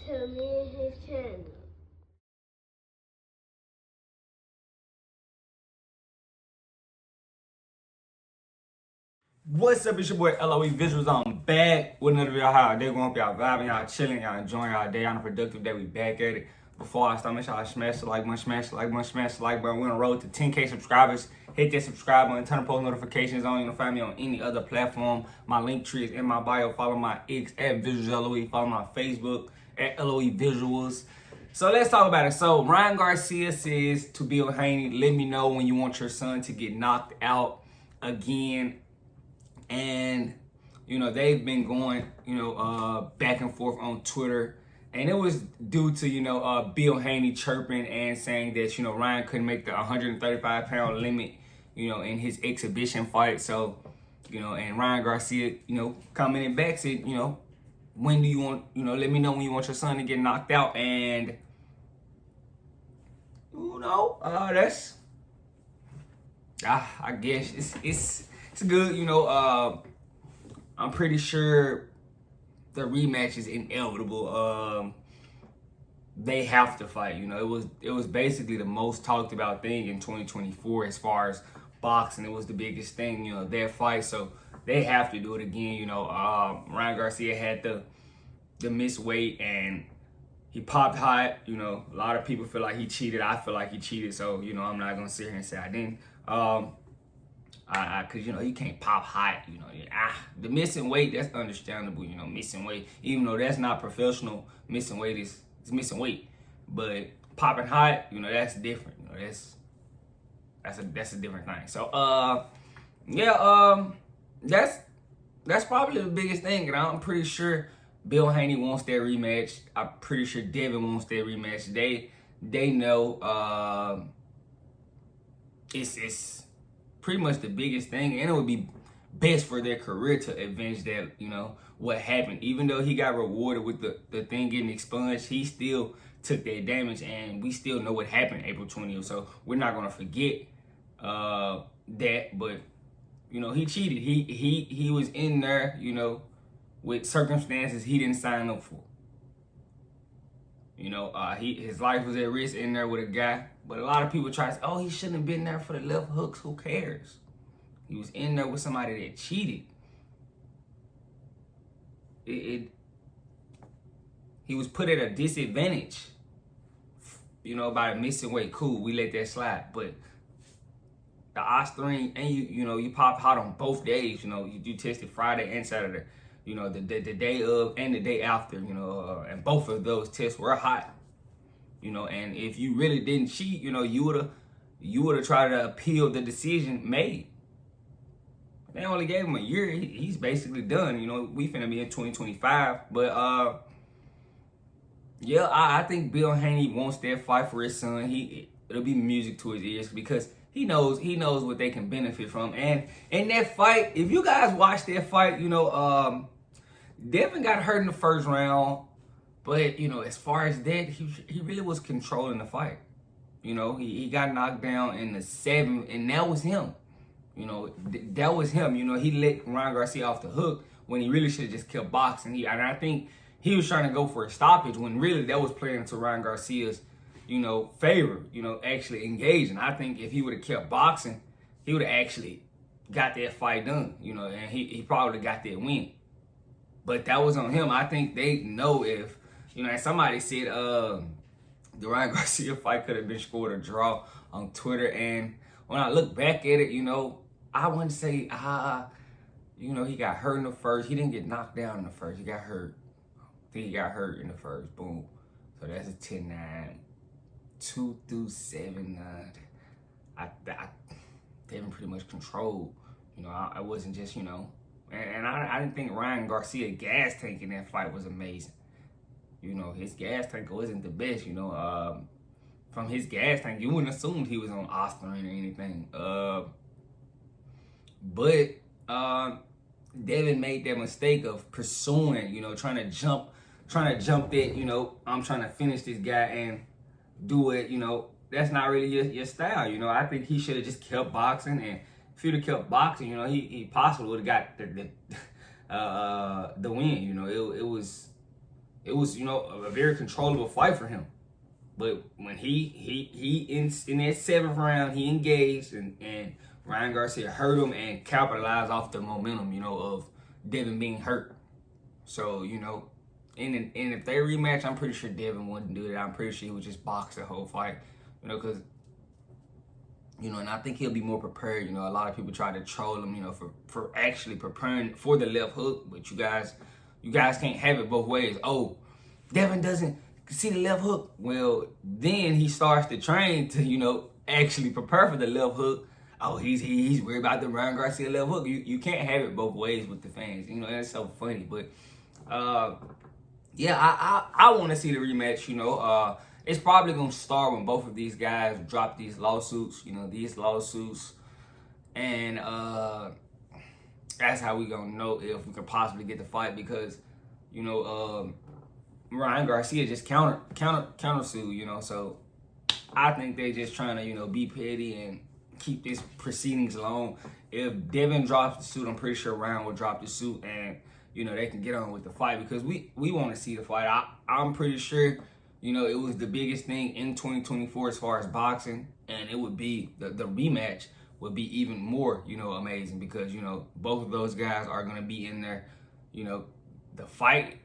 to me and his channel. What's up, it's your boy LOE Visuals. I'm back with another video. How y'all day going? Y'all vibing, y'all chilling, y'all enjoying y'all day on a productive day. We back at it. Before I start, make sure y'all smash the like button, smash the like button, smash the like button. We're on the road to 10K subscribers. Hit that subscribe button, turn post notifications on. You can find me on any other platform. My link tree is in my bio. Follow my X at Visuals LOE. Follow my Facebook at LOE Visuals. So let's talk about it. So Ryan Garcia says to Bill Haney, let me know when you want your son to get knocked out again. And they've been going back and forth on Twitter, and it was due to Bill Haney chirping and saying that Ryan couldn't make the 135-pound limit in his exhibition fight. So and Ryan Garcia commented back, said when do you want let me know when you want your son to get knocked out. And that's I guess it's good, I'm pretty sure the rematch is inevitable. They have to fight. It was basically the most talked about thing in 2024 as far as boxing. It was the biggest thing, their fight. So they have to do it again. Ryan Garcia had the missed weight and he popped hot. A lot of people feel like he cheated. I feel like he cheated. So I'm not gonna sit here and say I didn't. Cause you can't pop hot, the missing weight, that's understandable, missing weight, even though that's not professional. Missing weight is missing weight, but popping hot, that's different. That's a different thing. So that's probably the biggest thing. And I'm pretty sure Bill Haney wants that rematch. I'm pretty sure Devin wants that rematch. They know it's pretty much the biggest thing, and it would be best for their career to avenge that, what happened. Even though he got rewarded with the thing getting expunged, he still took that damage, and we still know what happened April 20th. So we're not gonna forget that. But he cheated. He was in there, with circumstances he didn't sign up for. His life was at risk in there with a guy. But a lot of people try to say, oh, he shouldn't have been there for the left hooks. Who cares? He was in there with somebody that cheated. He was put at a disadvantage, by the missing weight. Cool, we let that slide. But the Ostarine, and you pop hot on both days. You tested Friday and Saturday. The day of and the day after. And both of those tests were hot. And if you really didn't cheat, you would have tried to appeal the decision made. They only gave him a year. He's basically done. We finna be in 2025. But I think Bill Haney wants that fight for his son. It'll be music to his ears because he knows what they can benefit from. And in that fight, if you guys watch that fight, Devin got hurt in the first round. But, as far as that, he really was controlling the fight. He got knocked down in the 7th, and that was him. That was him. He let Ryan Garcia off the hook when he really should have just kept boxing. And I think he was trying to go for a stoppage when really that was playing into Ryan Garcia's, favor, actually engaging. I think if he would have kept boxing, he would have actually got that fight done, and he probably would have got that win. But that was on him. I think they know if, and somebody said the Ryan Garcia fight could have been scored a draw on Twitter. And when I look back at it, I wouldn't say, he got hurt in the first. He didn't get knocked down in the first. He got hurt. I think he got hurt in the first. Boom. So that's a 10-9. 2 through 7. I Devin pretty much controlled. I wasn't just, and I didn't think Ryan Garcia gas tank in that fight was amazing. His gas tank wasn't the best, from his gas tank, you wouldn't assume he was on Ostarine or anything. But Devin made that mistake of pursuing, trying to jump that, I'm trying to finish this guy and do it, that's not really your style. I think he should have just kept boxing, and if he'd have kept boxing, he possibly would have got the win. it was, you know, a very controllable fight for him. But when he in that 7th round, he engaged and Ryan Garcia hurt him and capitalized off the momentum, you know, of Devin being hurt. So, you know, and if they rematch, I'm pretty sure Devin wouldn't do that. I'm pretty sure he would just box the whole fight, you know, because, you know, and I think he'll be more prepared. You know, a lot of people try to troll him, you know, for actually preparing for the left hook, but you guys can't have it both ways. Oh, Devin doesn't see the left hook. Well, then he starts to train to, you know, actually prepare for the left hook. Oh, he's worried about the Ryan Garcia left hook. You can't have it both ways with the fans. You know, that's so funny. But yeah, I want to see the rematch. You know, it's probably gonna start when both of these guys drop these lawsuits. You know, these lawsuits, and that's how we gonna know if we could possibly get the fight, because, you know, Ryan Garcia just counter sued. You know, so I think they just trying to, you know, be petty and keep this proceedings alone. If Devin drops the suit, I'm pretty sure Ryan will drop the suit, and, you know, they can get on with the fight, because we want to see the fight. I'm pretty sure, you know, it was the biggest thing in 2024 as far as boxing, and it would be the rematch would be even more, you know, amazing, because, you know, both of those guys are going to be in there. You know, the fight,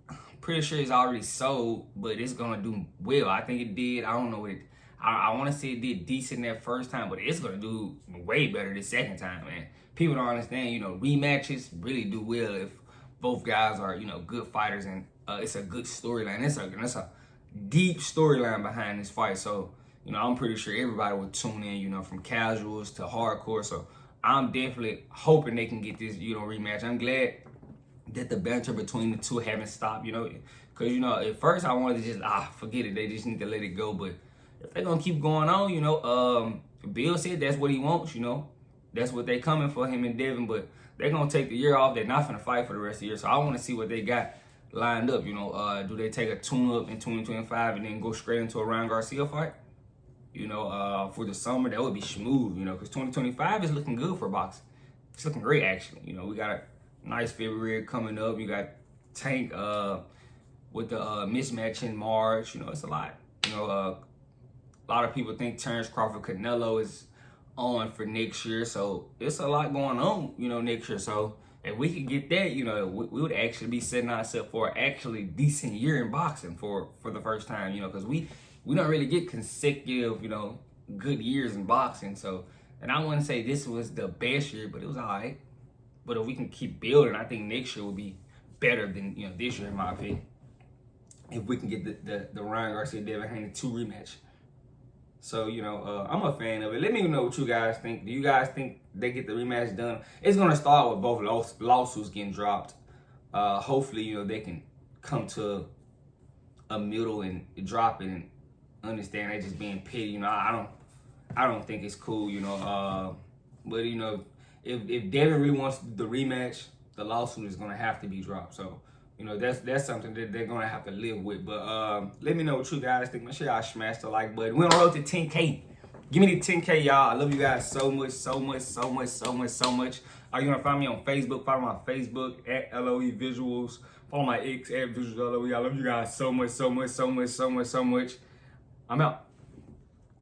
I'm pretty sure it's already sold, but it's going to do well. I think it did. I don't know what it, I want to say it did decent that first time, but it's going to do way better the second time, man. People don't understand, you know, rematches really do well if both guys are, you know, good fighters, and it's a good storyline. It's a deep storyline behind this fight. So, you know, I'm pretty sure everybody will tune in, you know, from casuals to hardcore. So I'm definitely hoping they can get this, you know, rematch. I'm glad that the banter between the two haven't stopped, you know, because, you know, at first I wanted to just, forget it. They just need to let it go. But if they're going to keep going on, you know, Bill said that's what he wants, you know. That's what they coming for, him and Devin. But they're going to take the year off. They're not going to fight for the rest of the year. So I want to see what they got lined up, you know. Do they take a tune-up in 2025 and then go straight into a Ryan Garcia fight? You know, for the summer, that would be smooth, you know, because 2025 is looking good for boxing. It's looking great, actually. You know, we got a nice February coming up. You got Tank with the mismatch in March. You know, it's a lot. You know, a lot of people think Terrence Crawford Canelo is on for next year. So it's a lot going on, you know, next year. So if we could get that, you know, we would actually be setting ourselves for an actually decent year in boxing for the first time, you know, because we don't really get consecutive, you know, good years in boxing. So, and I wouldn't say this was the best year, but it was all right. But if we can keep building, I think next year will be better than, you know, this year, in my opinion. If we can get the Ryan Garcia Devin Haney 2 rematch. So, you know, I'm a fan of it. Let me know what you guys think. Do you guys think they get the rematch done? It's going to start with both lawsuits getting dropped. Hopefully, you know, they can come to a middle and drop it and understand they just being petty. You know, I don't think it's cool, you know. But, you know, if Devin really wants the rematch, the lawsuit is going to have to be dropped. So, you know, that's something that they're going to have to live with. But let me know what you guys think. Make sure y'all smash the like button. We're on the road to 10K. Give me the 10K, y'all. I love you guys so much, so much, so much, so much, so much. Are you going to find me on Facebook? Follow my Facebook at LOE Visuals. Follow my X at Visuals LOE. I love you guys so much, so much, so much, so much, so much. I'm out.